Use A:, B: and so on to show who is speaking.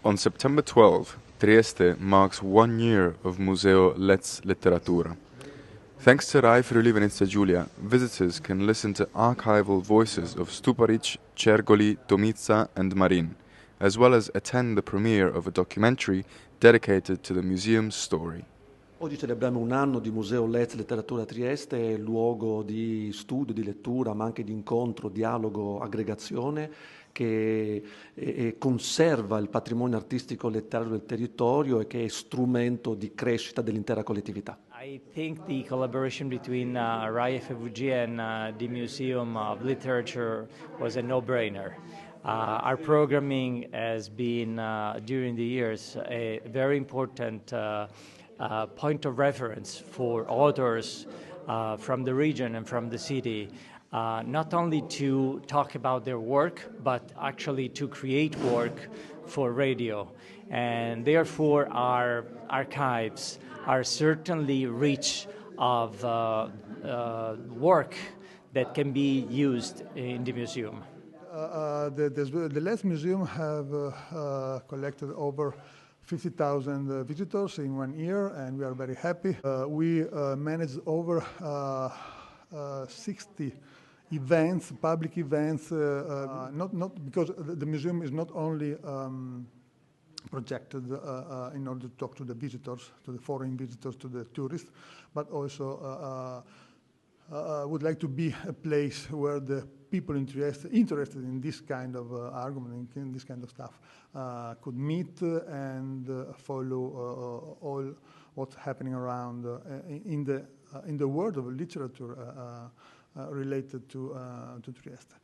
A: On September 12, Trieste marks 1 year of Museo Letteratura. Thanks to Rai Friuli Venezia Giulia, visitors can listen to archival voices of Stuparic, Cergoli, Tomiza and Marin, as well as attend the premiere of a documentary dedicated to the museum's story.
B: Oggi celebriamo un anno di Museo Letteratura Trieste, luogo di studio, di lettura, ma anche di incontro, dialogo, aggregazione, che conserva il patrimonio artistico letterario del territorio e che è strumento di crescita dell'intera collettività.
C: I think the collaboration between RAI FVG and the Museum of Literature was a no-brainer. Our programming has been, during the years, a very important point of reference for authors from the region and from the city, not only to talk about their work, but actually to create work for radio. And therefore our archives are certainly rich of work that can be used in the museum.
D: The Let's Museum have collected over 50,000 visitors in 1 year, and we are very happy. We managed over 60 events, public events, not because the museum is not only projected in order to talk to the visitors, to the foreign visitors, to the tourists, but also would like to be a place where the people interested in this kind of argument, in this kind of stuff, could meet and follow all what's happening around in the world of literature related to Trieste.